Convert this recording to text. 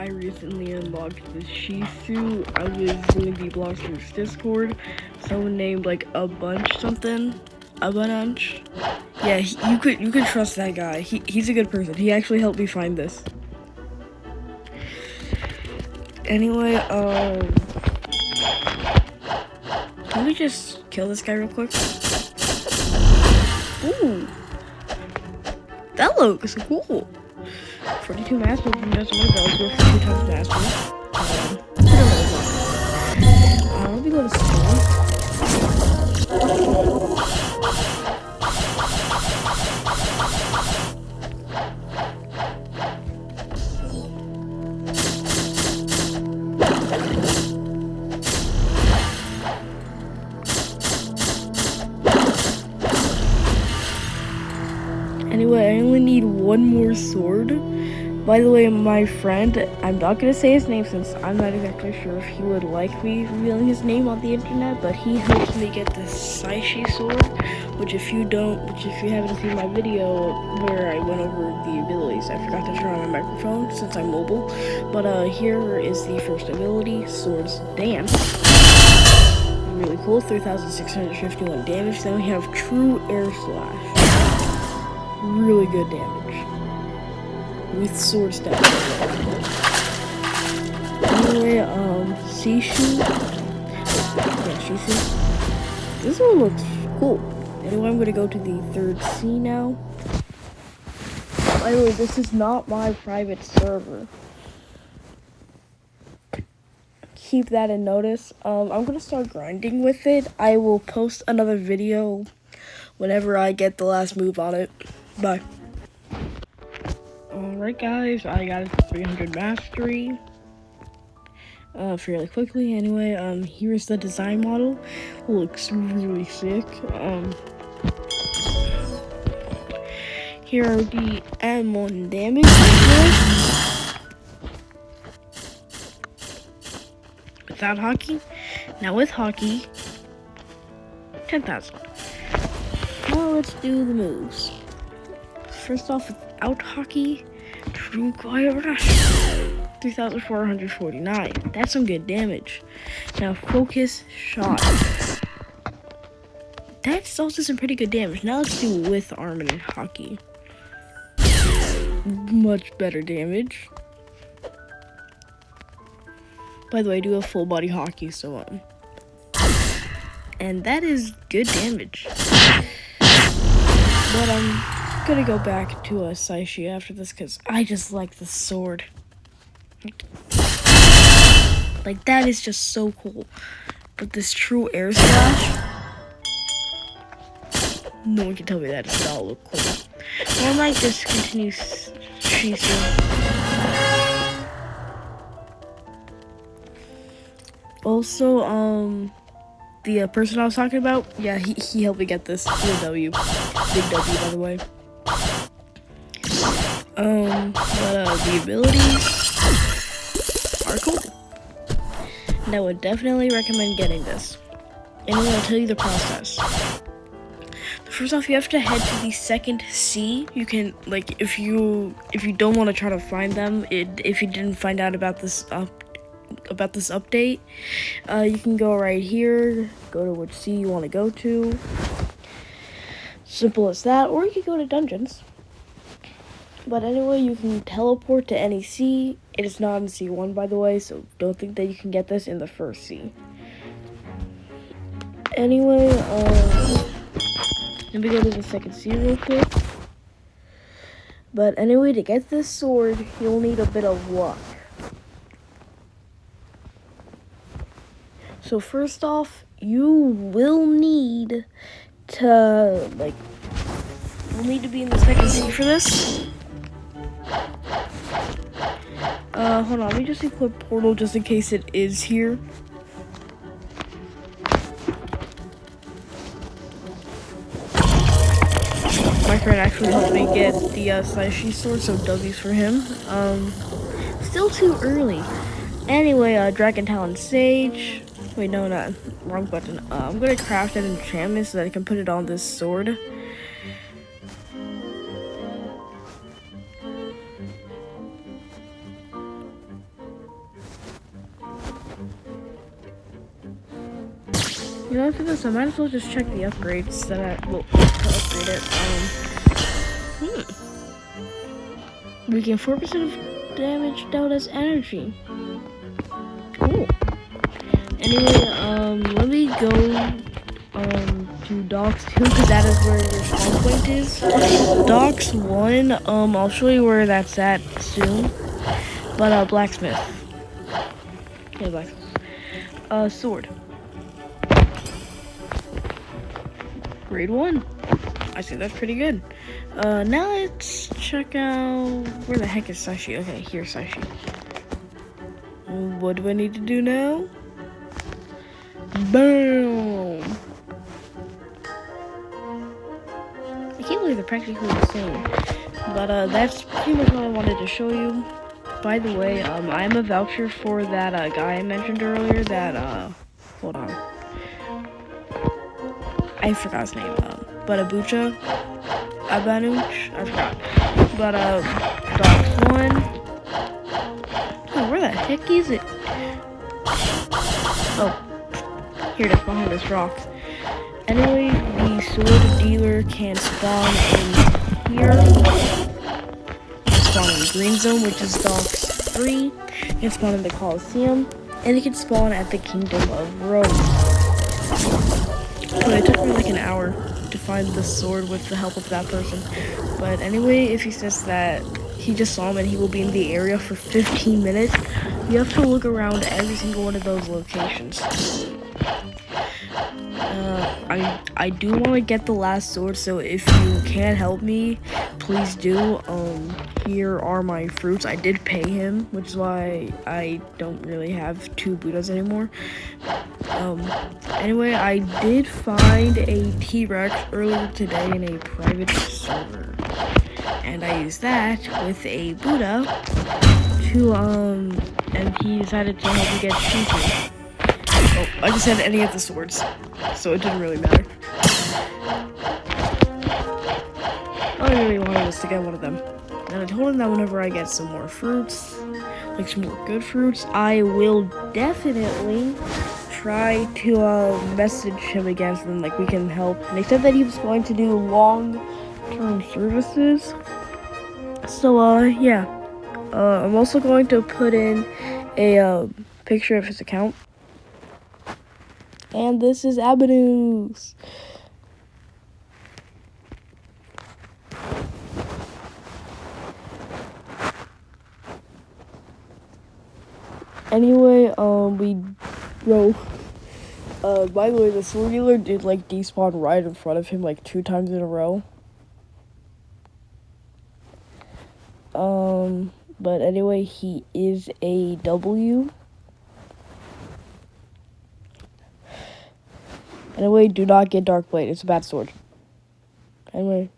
I recently unlocked the shizu. I was in the Blocksters Discord. Someone named like a bunch something. A bunch. Yeah, you could trust that guy. He's a good person. He actually helped me find this. Anyway, let me just kill this guy real quick. Ooh, that looks cool. 42 master from just one goes with 2 times master. Let me go to school. Anyway, I only need one more sword. By the way, my friend, I'm not gonna say his name since I'm not exactly sure if he would like me revealing his name on the internet, but he helped me get this Saishi sword, which if you haven't seen my video where I went over the abilities, I forgot to turn on my microphone since I'm mobile, but here is the first ability, Swords Dance. Really cool, 3,651 damage. Then we have True Air Slash. Really good damage. With sword step. Anyway, Shishu. Yeah, Shishu. This one looks cool. Anyway, I'm gonna go to the 3rd sea now. By the way, this is not my private server. Keep that in notice. I'm gonna start grinding with it. I will post another video whenever I get the last move on it. Bye. Alright guys, I got it to 300 mastery fairly quickly. Anyway, here's the design model. Looks really sick. Here are the M1 damage. Without hockey. Now with hockey, 10,000. Now let's do the moves. First off, without hockey, True Quiet Rush, 3,449. That's some good damage. Now focus shot. That's also some pretty good damage. Now let's do with armor and hockey. Much better damage. By the way, I do have full body hockey, so and that is good damage. But I'm gonna go back to a Saishi after this because I just like the sword. Like that is just so cool. But this True Air Slash, no one can tell me that does not look cool. Or I might just continue shizu. Also, the person I was talking about, yeah, he helped me get this. Big W, by the way. The abilities are cool. And I would definitely recommend getting this. And I'm gonna tell you the process. First off, you have to head to the 2nd sea. You can, like, if you don't want to try to find them, if you didn't find out about this update, you can go right here, go to which sea you want to go to. Simple as that. Or you can go to dungeons. But anyway, you can teleport to any sea. It is not in C1, by the way, so don't think that you can get this in the 1st sea. Anyway, let me go to the 2nd sea real quick. But anyway, to get this sword, you'll need a bit of luck. So first off, you will need to, you'll need to be in the 2nd sea for this. Hold on, let me just equip portal just in case it is here. My friend actually helped me get the Saishi sword, so W's for him. Still too early. Anyway, Dragon Talon Sage. Wait, no, not wrong button. I'm gonna craft an enchantment so that I can put it on this sword. You know, after this, I might as well just check the upgrades that to upgrade it. We gain 4% of damage dealt as energy. Cool. Anyway, let me go to Docks 2 because that is where your spawn point is. Docks 1, I'll show you where that's at soon. But blacksmith. Okay, blacksmith. Sword. Grade 1. I see, that's pretty good. Now let's check out where the heck is Sashi? Okay, here's Sashi. What do I need to do now? Boom! I can't believe they're practically the same. But that's pretty much what I wanted to show you. By the way, I'm a voucher for that guy I mentioned earlier. That hold on, I forgot his name. But Abucha, Abanuch, I forgot. But Docs 1. Oh, where the heck is it? Oh, here it is behind this rock. Anyway, the sword dealer can spawn in here. Spawn in the green zone, which is Docs 3. It can spawn in the Coliseum, and it can spawn at the Kingdom of Rome. So it took me like an hour to find the sword with the help of that person. But anyway, if he says that he just saw him and he will be in the area for 15 minutes, you have to look around every single one of those locations. I do want to get the last sword, so if you can help me, please do. Here are my fruits. I did pay him, which is why I don't really have 2 Buddhas anymore. Anyway, I did find a T-Rex earlier today in a private server, and I used that with a Buddha to and he decided to help me get shizu. Oh, I just had any of the swords, so it didn't really matter. All I really wanted was to get one of them. And I told him that whenever I get some more fruits, like some more good fruits, I will definitely try to message him again so then like we can help. And he said that he was going to do long-term services. So yeah. I'm also going to put in a picture of his account. And this is Abanus. Anyway, by the way, the sword dealer did like despawn right in front of him like 2 times in a row. But anyway, he is a W. Anyway, do not get Dark Blade. It's a bad sword. Anyway.